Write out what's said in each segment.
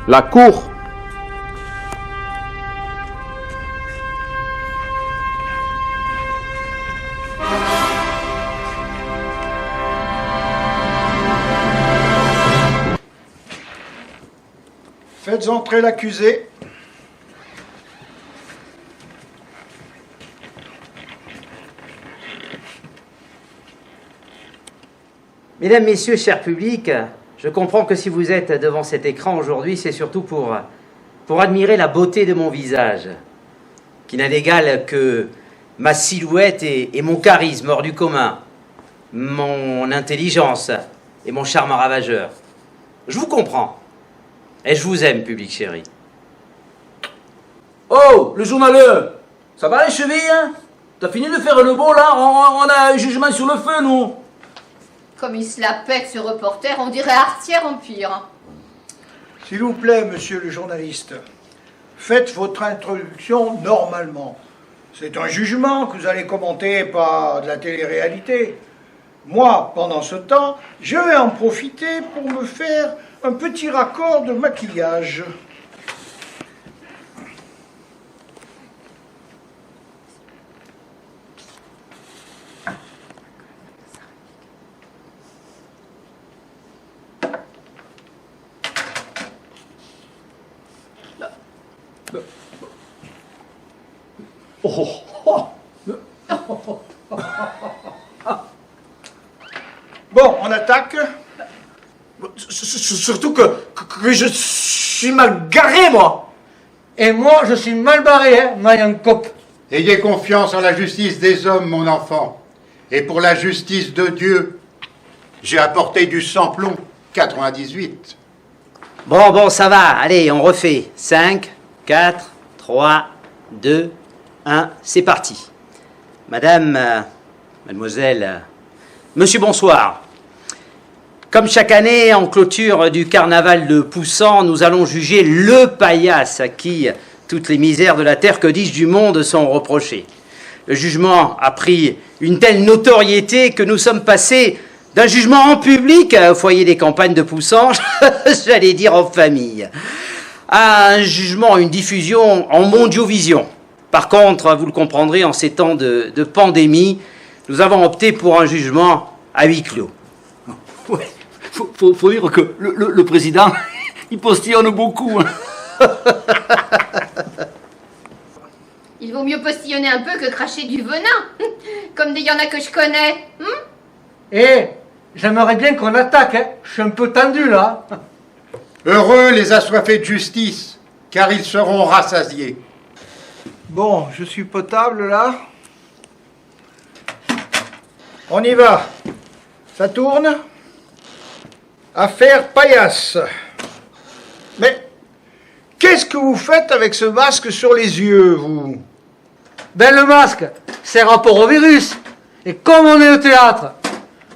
La cour. Faites entrer l'accusé. Mesdames, Messieurs, cher public, je comprends que si vous êtes devant cet écran aujourd'hui, c'est surtout pour admirer la beauté de mon visage, qui n'a d'égal que ma silhouette et mon charisme hors du commun, mon intelligence et mon charme ravageur. Je vous comprends. Et je vous aime, public chéri. Oh, le journaleux, ça va les chevilles, hein? T'as fini de faire le beau, là? On a un jugement sur le feu, nous. Comme il se la pète, ce reporter, on dirait Artière Empire. S'il vous plaît, monsieur le journaliste, faites votre introduction normalement. C'est un jugement que vous allez commenter, pas de la télé-réalité. Moi, pendant ce temps, je vais en profiter pour me faire un petit raccord de maquillage. Bon, on attaque. Surtout que je suis mal garé, moi. Et moi, je suis mal barré, hein, Mayan Cop. Ayez confiance en la justice des hommes, mon enfant. Et pour la justice de Dieu, j'ai apporté du sans-plomb 98. Bon, ça va. Allez, on refait. 5, 4, 3, 2, 1, c'est parti. Madame, mademoiselle, monsieur, bonsoir. Comme chaque année, en clôture du carnaval de Poussan, nous allons juger le paillasse à qui toutes les misères de la terre, que dis-je, du monde sont reprochées. Le jugement a pris une telle notoriété que nous sommes passés d'un jugement en public au foyer des campagnes de Poussan, j'allais dire en famille, à un jugement, une diffusion en mondiovision. Par contre, vous le comprendrez, en ces temps de pandémie, nous avons opté pour un jugement à huis clos. Ouais, faut dire que le président, il postillonne beaucoup. Hein. Il vaut mieux postillonner un peu que cracher du venin, comme il y en a que je connais. Eh, j'aimerais bien qu'on attaque, hein. Je suis un peu tendu, là. Heureux les assoiffés de justice, car ils seront rassasiés. Bon, je suis potable là. On y va. Ça tourne. Affaire paillasse. Mais qu'est-ce que vous faites avec ce masque sur les yeux, vous? Ben, le masque, c'est rapport au virus. Et comme on est au théâtre,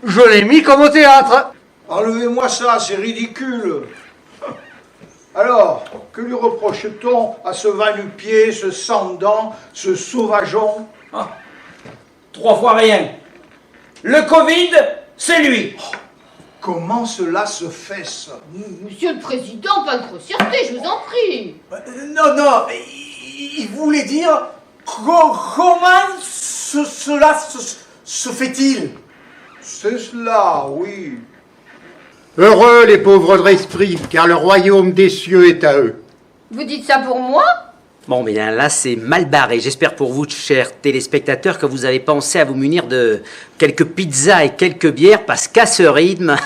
je l'ai mis comme au théâtre. Enlevez-moi ça, c'est ridicule. Alors, que lui reproche-t-on à ce va-nu-pied, ce sans-dents, ce sauvageon? 3 fois rien. Le Covid, c'est lui. Comment cela se fait, ça? Monsieur le Président, pas de grossièreté, je vous en prie. Non, il voulait dire comment cela se fait-il? C'est cela, oui. Heureux les pauvres d'esprit, car le royaume des cieux est à eux. Vous dites ça pour moi? Bon, mais là, c'est mal barré. J'espère pour vous, chers téléspectateurs, que vous avez pensé à vous munir de quelques pizzas et quelques bières, parce qu'à ce rythme...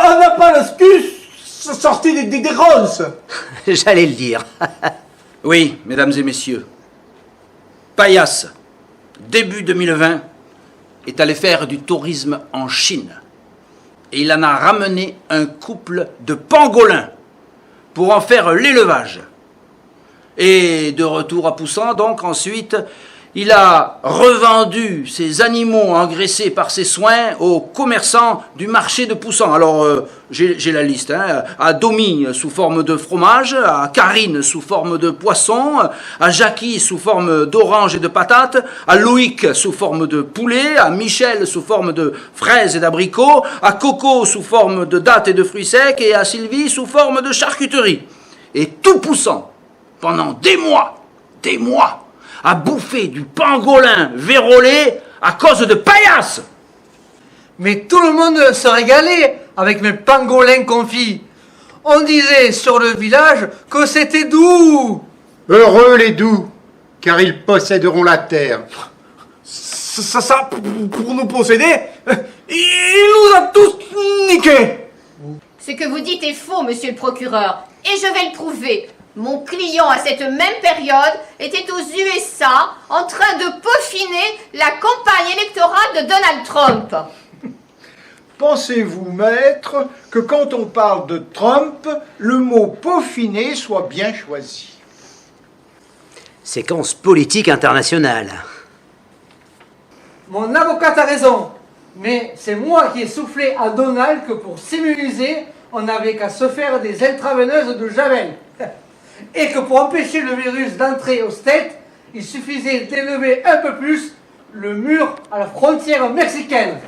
On n'a pas l'excuse sortie des roses. J'allais le dire. Oui, mesdames et messieurs, Paillasse, début 2020, est allé faire du tourisme en Chine. Et il en a ramené un couple de pangolins pour en faire l'élevage. Et de retour à Poussan, donc ensuite, Il a revendu ses animaux engraissés par ses soins aux commerçants du marché de Poussan. Alors, j'ai la liste, hein. À Domi sous forme de fromage, à Karine sous forme de poisson, à Jackie sous forme d'orange et de patates, à Loïc sous forme de poulet, à Michel sous forme de fraises et d'abricots, à Coco sous forme de dattes et de fruits secs, et à Sylvie sous forme de charcuterie. Et tout Poussan, pendant des mois, à bouffer du pangolin vérolé à cause de paillasses. Mais tout le monde se régalait avec mes pangolins confits. On disait sur le village que c'était doux. Heureux les doux, car ils posséderont la terre. Ça, pour nous posséder, il nous a tous niqués. Ce que vous dites est faux, monsieur le procureur, et je vais le prouver. Mon client, à cette même période, était aux USA en train de peaufiner la campagne électorale de Donald Trump. Pensez-vous, maître, que quand on parle de Trump, le mot peaufiner soit bien choisi? Séquence politique internationale. Mon avocate a raison. Mais c'est moi qui ai soufflé à Donald que pour s'immuniser, on n'avait qu'à se faire des intraveineuses de Javel. Et que pour empêcher le virus d'entrer aux States, il suffisait d'élever un peu plus le mur à la frontière mexicaine.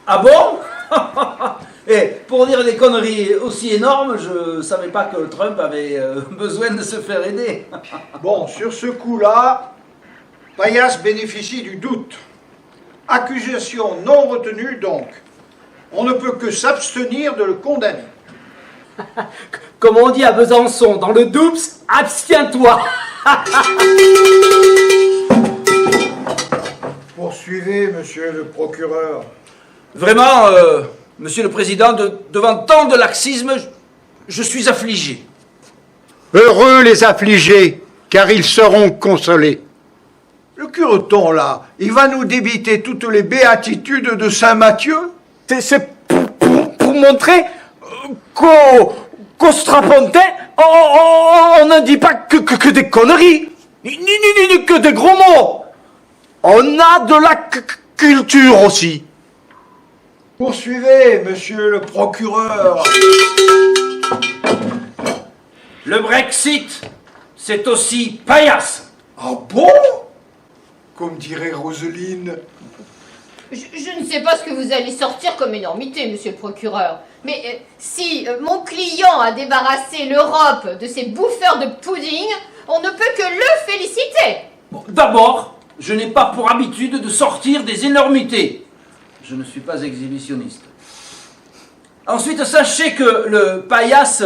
Ah bon? Et pour dire des conneries aussi énormes, je savais pas que Trump avait besoin de se faire aider. Bon, sur ce coup-là, Paillasse bénéficie du doute. Accusation non retenue donc. On ne peut que s'abstenir de le condamner. Comme on dit à Besançon, dans le Doups, abstiens-toi. Poursuivez, monsieur le procureur. Vraiment, monsieur le président, devant tant de laxisme, je suis affligé. Heureux les affligés, car ils seront consolés. Le cureton, là, il va nous débiter toutes les béatitudes de Saint Matthieu? C'est pour montrer qu'au Strapontin, on ne dit pas que des conneries, ni que des gros mots. On a de la culture aussi. Poursuivez, monsieur le procureur. Le Brexit, c'est aussi paillasse. Ah bon? Comme dirait Roselyne. Je ne sais pas ce que vous allez sortir comme énormité, monsieur le procureur. Mais si mon client a débarrassé l'Europe de ces bouffeurs de pudding, on ne peut que le féliciter. Bon, d'abord, je n'ai pas pour habitude de sortir des énormités. Je ne suis pas exhibitionniste. Ensuite, sachez que le paillasse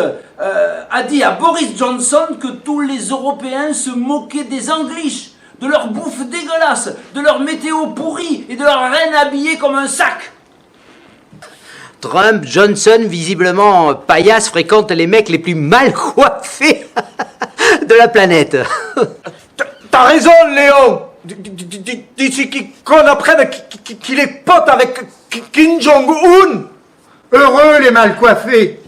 a dit à Boris Johnson que tous les Européens se moquaient des Anglish, de leur bouffe dégueulasse, de leur météo pourrie et de leur reine habillée comme un sac. Trump, Johnson, visiblement, Paillasse fréquente les mecs les plus mal coiffés de la planète. T'as raison, Léon. D'ici qu'on apprenne qu'il est pote avec Kim Jong-un. Heureux les mal coiffés,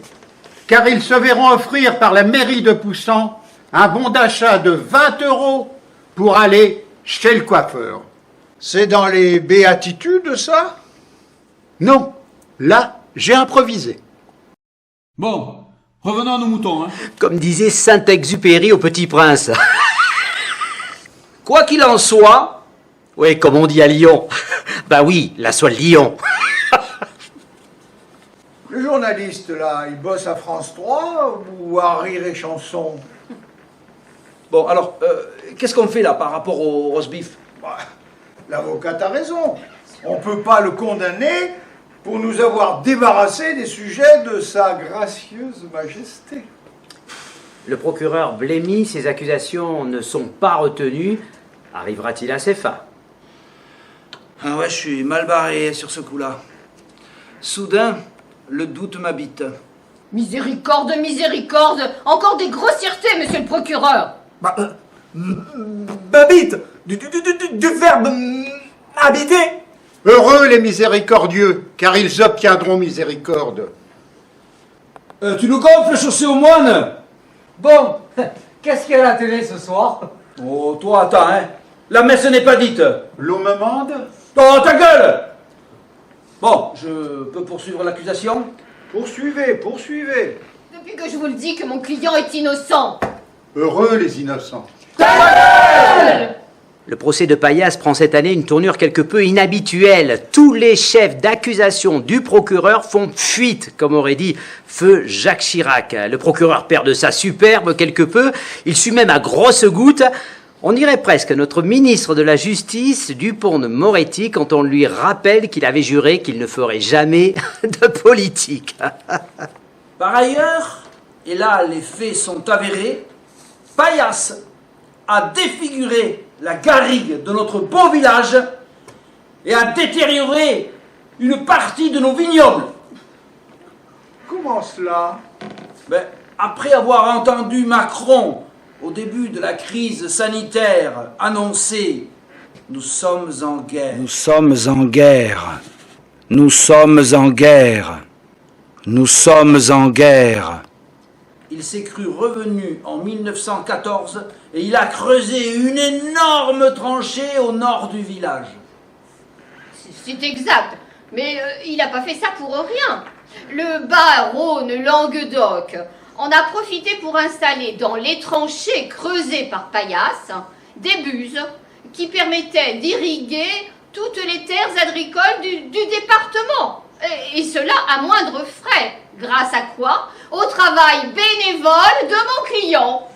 car ils se verront offrir par la mairie de Poussan un bon d'achat de 20 € pour aller chez le coiffeur. C'est dans les béatitudes, ça? Non, là, j'ai improvisé. Bon, revenons à nos moutons, hein. Comme disait Saint-Exupéry au Petit Prince. Quoi qu'il en soit, Oui, comme on dit à Lyon. Bah oui, la soie de Lyon. Le journaliste, là, il bosse à France 3 ou à Rire et Chanson? bon, alors, qu'est-ce qu'on fait là par rapport au roast beef? Bah, l'avocate a raison. On ne peut pas le condamner pour nous avoir débarrassé des sujets de sa gracieuse majesté. Le procureur blêmit, ces accusations ne sont pas retenues. Arrivera-t-il à ses fins? Ah ouais, je suis mal barré sur ce coup-là. Soudain, le doute m'habite. Miséricorde, miséricorde. Encore des grossièretés, monsieur le procureur. Babite, du verbe habiter. Heureux les miséricordieux, car ils obtiendront miséricorde. Tu nous gonfles, chaussée aux moines. Bon, qu'est-ce qu'il y a à la télé ce soir? Oh, toi, attends, hein. La messe n'est pas dite. L'on me mande? Oh, ta gueule! Bon, je peux poursuivre l'accusation? Poursuivez, poursuivez. Depuis que je vous le dis que mon client est innocent. Heureux les innocents. Le procès de Paillasse prend cette année une tournure quelque peu inhabituelle. Tous les chefs d'accusation du procureur font fuite, comme aurait dit feu Jacques Chirac. Le procureur perd de sa superbe quelque peu, il suit même à grosses gouttes. On dirait presque notre ministre de la Justice, Dupont de Moretti, quand on lui rappelle qu'il avait juré qu'il ne ferait jamais de politique. Par ailleurs, et là les faits sont avérés, Paillasse a défiguré la garrigue de notre beau village et a détérioré une partie de nos vignobles. Comment cela? Ben, après avoir entendu Macron au début de la crise sanitaire annoncer « Nous sommes en guerre ». Nous sommes en guerre. Nous sommes en guerre. Nous sommes en guerre. Il s'est cru revenu en 1914 et il a creusé une énorme tranchée au nord du village. C'est exact, mais il n'a pas fait ça pour rien. Le Bas-Rhône Languedoc en a profité pour installer dans les tranchées creusées par Paillasse des buses qui permettaient d'irriguer toutes les terres agricoles du département. Et cela à moindre frais. Grâce à quoi? Au travail bénévole de mon client.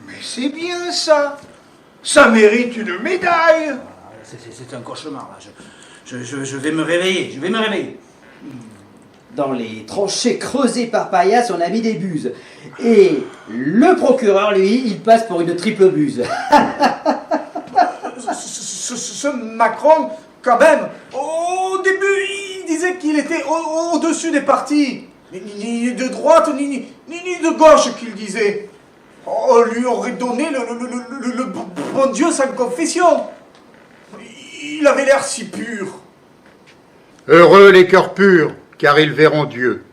Mais c'est bien ça. Ça mérite une médaille. C'est un cauchemar, là. Je vais me réveiller, je vais me réveiller. Dans les tranchées creusées par Paillasse, on a mis des buses. Et le procureur, lui, il passe pour une triple buse. Ce Macron, quand même, au début, il disait qu'il était au-dessus des partis. Ni de droite, ni de gauche, qu'il disait. On lui aurait donné le bon Dieu sans confession. Il avait l'air si pur. Heureux les cœurs purs, car ils verront Dieu.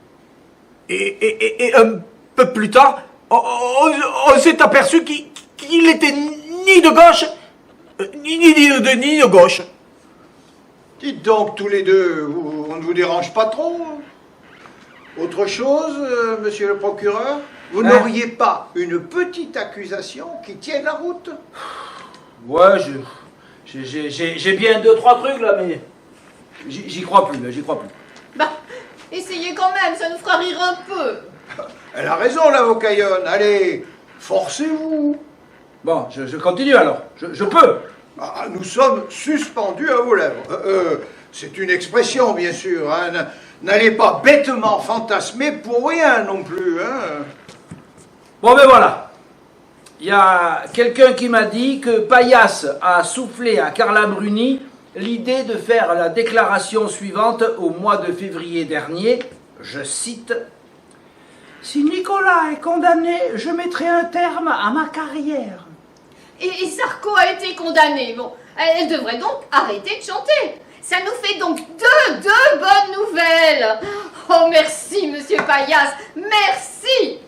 Et un peu plus tard, on s'est aperçu qu'il était ni de gauche, ni de gauche. Dites donc tous les deux, on ne vous dérange pas trop? Autre chose, monsieur le procureur? Vous n'auriez pas une petite accusation qui tienne la route? Ouais, j'ai bien 2-3 trucs là, mais j'y crois plus, là, j'y crois plus. Bah, essayez quand même, ça nous fera rire un peu. Elle a raison, l'avocayonne. Allez, forcez-vous. Bon, je continue alors, je peux. Ah, nous sommes suspendus à vos lèvres. C'est une expression, bien sûr. Hein. N'allez pas bêtement fantasmer pour rien non plus. Hein. Bon, ben voilà. Il y a quelqu'un qui m'a dit que Paillasse a soufflé à Carla Bruni l'idée de faire la déclaration suivante au mois de février dernier. Je cite: « Si Nicolas est condamné, je mettrai un terme à ma carrière. » Et Sarko a été condamnée. Bon, elle devrait donc arrêter de chanter. Ça nous fait donc deux bonnes nouvelles. Oh, merci, monsieur Paillasse. Merci.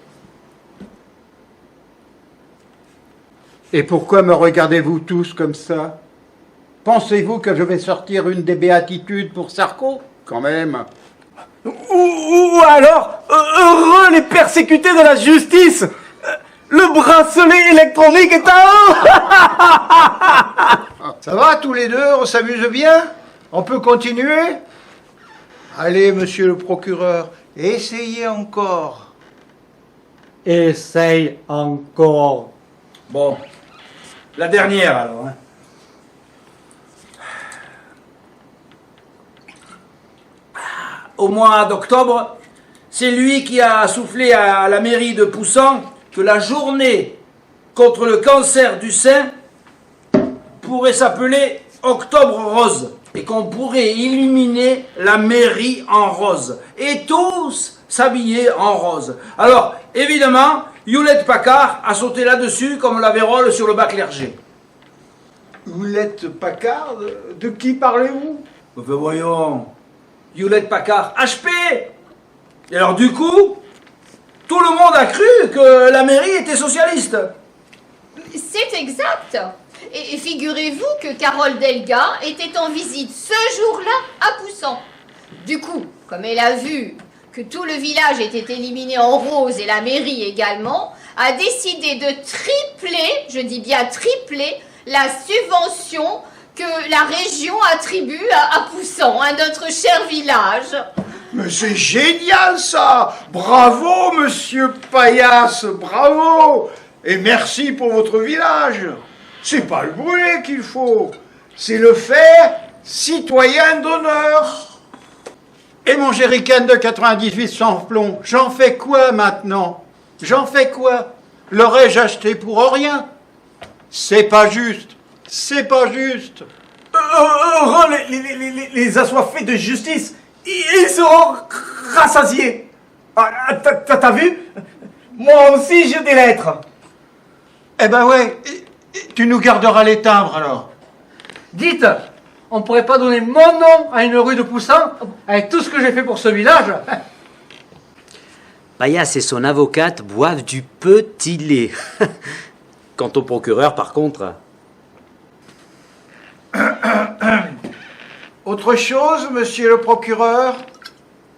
Et pourquoi me regardez-vous tous comme ça? Pensez-vous que je vais sortir une des béatitudes pour Sarko? Quand même. Ou alors, heureux les persécutés de la justice. Le bracelet électronique est à eux. Ça va tous les deux? On s'amuse bien? On peut continuer? Allez, monsieur le procureur, essayez encore. Essaye encore. Bon, la dernière alors. Hein. Au mois d'octobre, c'est lui qui a soufflé à la mairie de Poussan que la journée contre le cancer du sein pourrait s'appeler Octobre Rose et qu'on pourrait illuminer la mairie en rose et tous s'habiller en rose. Alors, évidemment, Hewlett-Packard a sauté là-dessus comme la vérole sur le bas clergé. Hewlett-Packard? De qui parlez-vous? Ben voyons, Hewlett-Packard, HP. Et alors du coup, tout le monde a cru que la mairie était socialiste. C'est exact. Et figurez-vous que Carole Delga était en visite ce jour-là à Poussan. Du coup, comme elle a vu que tout le village était éliminé en rose et la mairie également, a décidé de tripler, je dis bien tripler, la subvention que la région attribue à Poussan, à notre cher village. Mais c'est génial ça! Bravo, monsieur Paillasse, bravo! Et merci pour votre village. C'est pas le brûler qu'il faut, c'est le faire citoyen d'honneur. Et mon jerrycan de 98 sans plomb, j'en fais quoi maintenant? J'en fais quoi? L'aurais-je acheté pour rien? C'est pas juste, c'est pas juste. Heureux les assoiffés de justice, ils seront rassasiés. Ah, t'as vu? Moi aussi j'ai des lettres. Eh ben ouais, tu nous garderas les timbres alors. Dites, on pourrait pas donner mon nom à une rue de Poussan avec tout ce que j'ai fait pour ce village? Paillasse et son avocate boivent du petit lait. Quant au procureur, par contre... Autre chose, monsieur le procureur?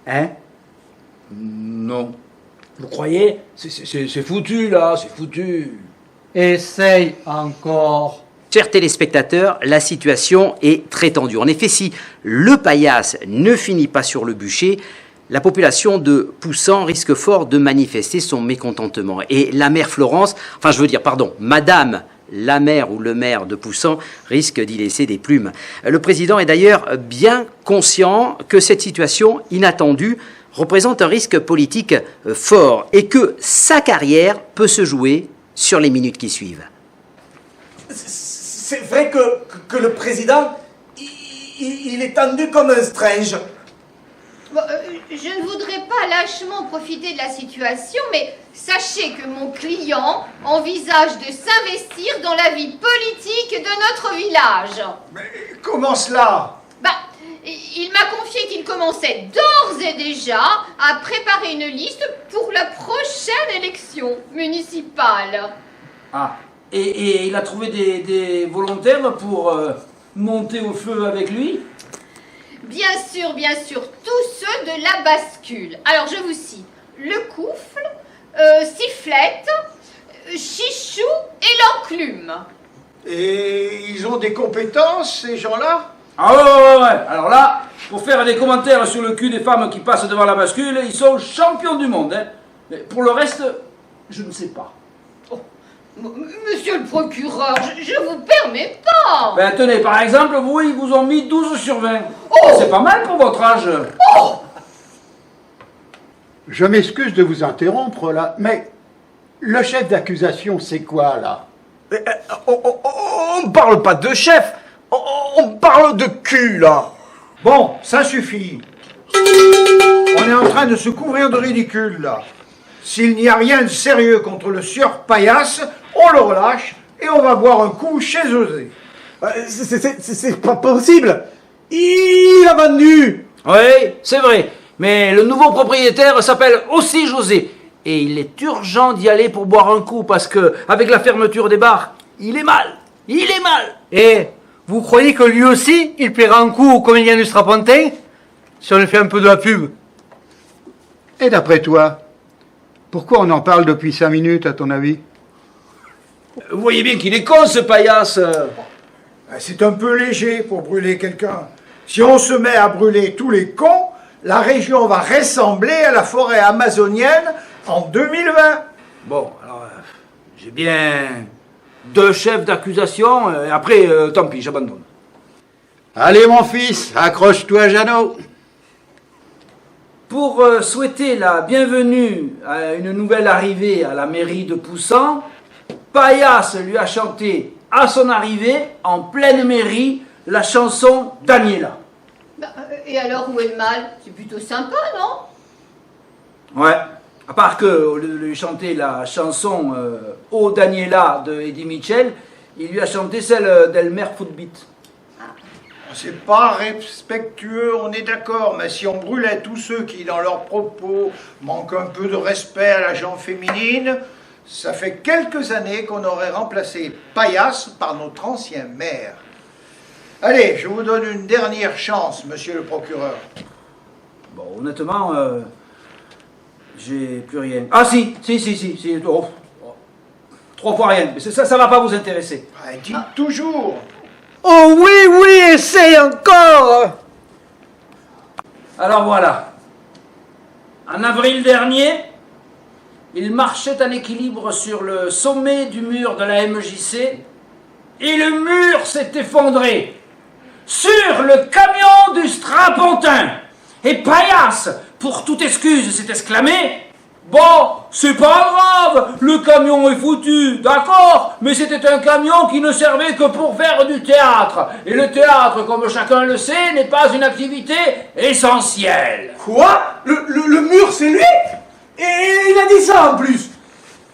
Hein? Non. Vous croyez? C'est foutu, là, c'est foutu. Essaye encore. Chers téléspectateurs, la situation est très tendue. En effet, si le Paillasse ne finit pas sur le bûcher, la population de Poussan risque fort de manifester son mécontentement. Et la mère Florence, Madame la mère ou le maire de Poussan risque d'y laisser des plumes. Le président est d'ailleurs bien conscient que cette situation inattendue représente un risque politique fort et que sa carrière peut se jouer sur les minutes qui suivent. C'est vrai que le président, il est tendu comme un strange. Bon, je ne voudrais pas lâchement profiter de la situation, mais sachez que mon client envisage de s'investir dans la vie politique de notre village. Mais comment cela? Il m'a confié qu'il commençait d'ores et déjà à préparer une liste pour la prochaine élection municipale. Ah, et il a trouvé des volontaires pour monter au feu avec lui? Bien sûr, tous ceux de la bascule. Alors je vous cite, le Coufle, Sifflette, Chichou et l'Enclume. Et ils ont des compétences, ces gens-là? Ah ouais. Alors là, pour faire des commentaires sur le cul des femmes qui passent devant la bascule, ils sont champions du monde. Hein. Mais pour le reste, je ne sais pas. Monsieur le procureur, je vous permets pas. Ben tenez, par exemple, vous, ils vous ont mis 12 sur 20. C'est pas mal pour votre âge. Je m'excuse de vous interrompre là, mais le chef d'accusation, c'est quoi là? On parle pas de chef, on parle de cul, là. Bon, ça suffit. On est en train de se couvrir de ridicule, là. S'il n'y a rien de sérieux contre le sieur Paillasse, on le relâche et on va boire un coup chez José. C'est pas possible. Il a vendu. Oui, c'est vrai. Mais le nouveau propriétaire s'appelle aussi José. Et il est urgent d'y aller pour boire un coup parce que, avec la fermeture des bars, il est mal. Et vous croyez que lui aussi, il paiera un coup au comédien du Strapontin si on lui fait un peu de la pub? Et d'après toi, pourquoi on en parle depuis 5 minutes à ton avis? Vous voyez bien qu'il est con, ce Paillasse. C'est un peu léger pour brûler quelqu'un. Si on se met à brûler tous les cons, la région va ressembler à la forêt amazonienne en 2020. Bon, alors, j'ai bien 2 chefs d'accusation, et après, tant pis, j'abandonne. Allez mon fils, accroche-toi Jeannot. Pour souhaiter la bienvenue à une nouvelle arrivée à la mairie de Poussan, Paillasse lui a chanté à son arrivée, en pleine mairie, la chanson Daniela. Et alors où est le mal? C'est plutôt sympa, non? Ouais, à part que, au lieu de lui chanter la chanson Oh Daniela de Eddie Mitchell, il lui a chanté celle d'Elmer Footbeat. C'est pas respectueux, on est d'accord, mais si on brûlait tous ceux qui, dans leurs propos, manquent un peu de respect à la gente féminine, Ça fait quelques années qu'on aurait remplacé Paillasse par notre ancien maire. Allez, je vous donne une dernière chance, monsieur le procureur. Bon, honnêtement, j'ai plus rien. Ah si. Oh, 3 fois rien. Mais ça va pas vous intéresser. Ah, dites toujours. Oh oui, essaye encore. Alors voilà. En avril dernier, il marchait en équilibre sur le sommet du mur de la MJC et le mur s'est effondré sur le camion du strapontin. Et Paillasse, pour toute excuse, s'est exclamé: bon, c'est pas grave, le camion est foutu, d'accord, mais c'était un camion qui ne servait que pour faire du théâtre. Et le théâtre, comme chacun le sait, n'est pas une activité essentielle. Quoi? Le mur, c'est lui? Et il a dit ça en plus.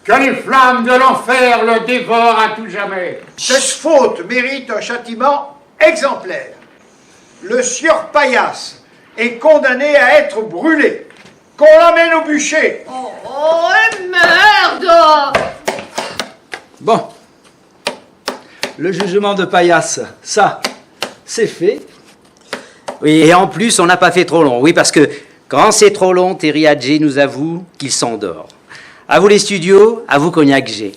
Que les flammes de l'enfer le dévorent à tout jamais. Cette faute mérite un châtiment exemplaire. Le sieur Paillasse est condamné à être brûlé. Qu'on l'emmène au bûcher. Oh, merde! Bon. Le jugement de Paillasse, ça, c'est fait. Oui, et en plus, on n'a pas fait trop long. Oui, parce que quand c'est trop long, Terry Hadjé nous avoue qu'il s'endort. À vous les studios, à vous Cognac G.